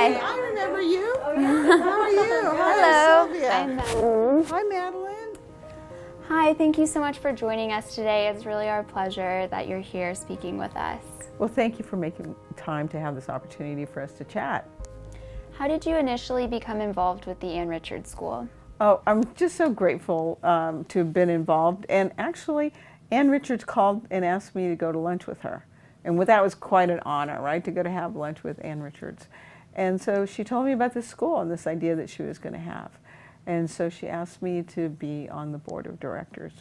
Hi. I remember you. How are you? Hello. Hi, Sylvia. I'm Madeline. Hi, Madeline. Hi, thank you so much for joining us today. It's really our pleasure that you're here speaking with us. Well, thank you for making time to have this opportunity for us to chat. How did you initially become involved with the Ann Richards School? Oh, I'm just so grateful to have been involved. And actually, Ann Richards called and asked me to go to lunch with her. And that was quite an honor, right, to go to have lunch with Ann Richards. And so she told me about this school and this idea that she was going to have. And so she asked me to be on the board of directors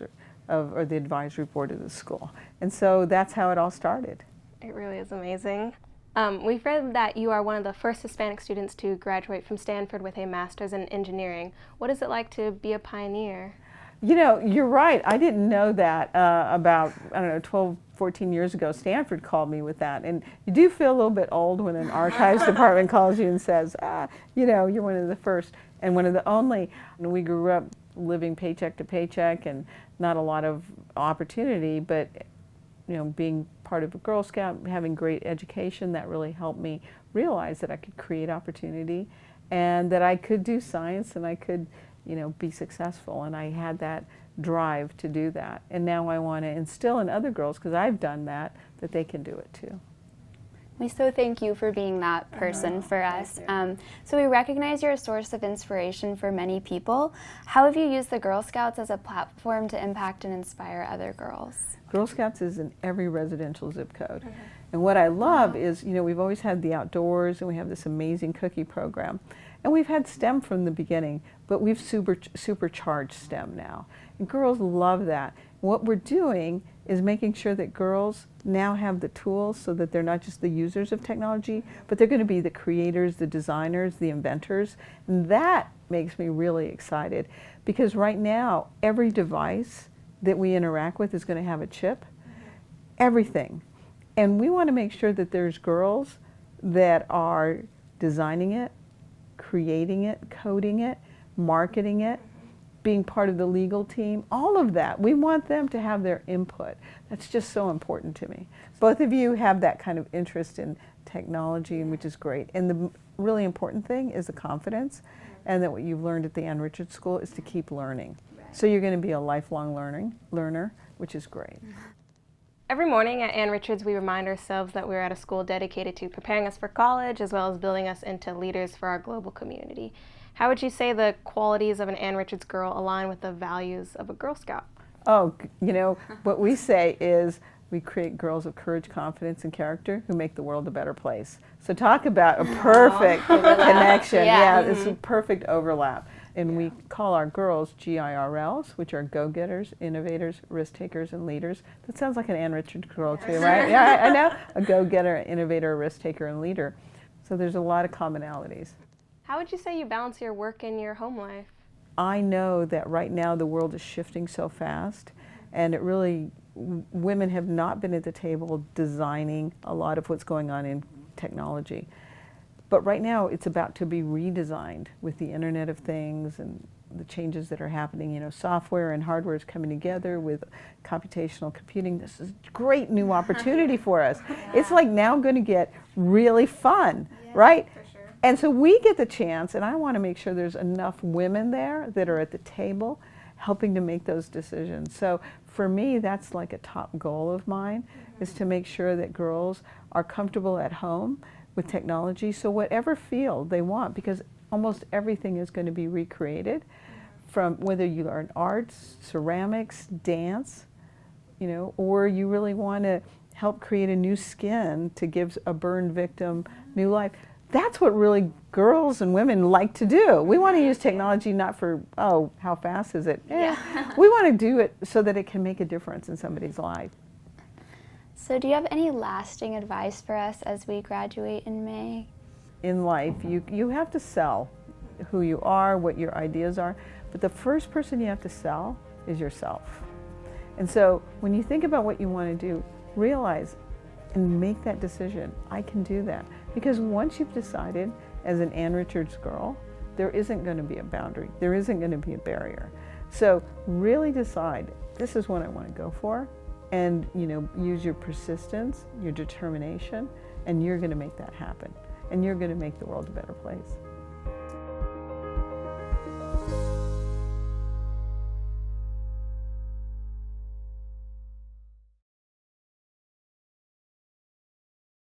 or the advisory board of the school. And so that's how it all started. It really is amazing. We've read that you are one of the first Hispanic students to graduate from Stanford with a master's in engineering. What is it like to be a pioneer? You know, you're right. I didn't know that about, 12, 14 years ago. Stanford called me with that. And you do feel a little bit old when an archives department calls you and says, you're one of the first and one of the only. And we grew up living paycheck to paycheck and not a lot of opportunity, but being part of a Girl Scout, having great education, that really helped me realize that I could create opportunity and that I could do science and I could be successful, and I had that drive to do that. And now I want to instill in other girls, because I've done that they can do it too. We so thank you for being that person for us. So we recognize you're a source of inspiration for many people. How have you used the Girl Scouts as a platform to impact and inspire other girls? Girl Scouts is in every residential zip code. And what I love is, we've always had the outdoors, and we have this amazing cookie program. And we've had STEM from the beginning, but we've supercharged STEM now. And girls love that. What we're doing is making sure that girls now have the tools so that they're not just the users of technology, but they're going to be the creators, the designers, the inventors. And that makes me really excited, because right now, every device that we interact with is going to have a chip. Everything. And we want to make sure that there's girls that are designing it, creating it, coding it, marketing it, being part of the legal team, all of that. We want them to have their input. That's just so important to me. Both of you have that kind of interest in technology, which is great. And the really important thing is the confidence, and that what you've learned at the Ann Richards School is to keep learning. So you're going to be a lifelong learner, which is great. Every morning at Ann Richards, we remind ourselves that we're at a school dedicated to preparing us for college, as well as building us into leaders for our global community. How would you say the qualities of an Ann Richards girl align with the values of a Girl Scout? Oh, what we say is we create girls of courage, confidence, and character who make the world a better place. So talk about a perfect connection. Yeah, it's a perfect overlap. And we call our girls GIRLs, which are go-getters, innovators, risk-takers, and leaders. That sounds like an Ann Richards girl too, right? Yeah, I know. A go-getter, innovator, risk-taker, and leader. So there's a lot of commonalities. How would you say you balance your work and your home life? I know that right now the world is shifting so fast, and women have not been at the table designing a lot of what's going on in technology. But right now it's about to be redesigned with the Internet of Things and the changes that are happening. Software and hardware is coming together with computational computing. This is a great new opportunity for us. It's like now going to get really fun, right? And so we get the chance, and I want to make sure there's enough women there that are at the table helping to make those decisions. So for me, that's like a top goal of mine, is to make sure that girls are comfortable at home with technology, so whatever field they want, because almost everything is going to be recreated, from whether you learn arts, ceramics, dance, or you really want to help create a new skin to give a burned victim new life. That's what really girls and women like to do. We want to use technology not for, how fast is it? We want to do it so that it can make a difference in somebody's life. So do you have any lasting advice for us as we graduate in May? In life, you have to sell who you are, what your ideas are, but the first person you have to sell is yourself. And so when you think about what you want to do, realize and make that decision. I can do that. Because once you've decided as an Ann Richards girl, there isn't going to be a boundary. There isn't going to be a barrier. So really decide, this is what I want to go for. And use your persistence, your determination, and you're going to make that happen. and you're going to make the world a better place.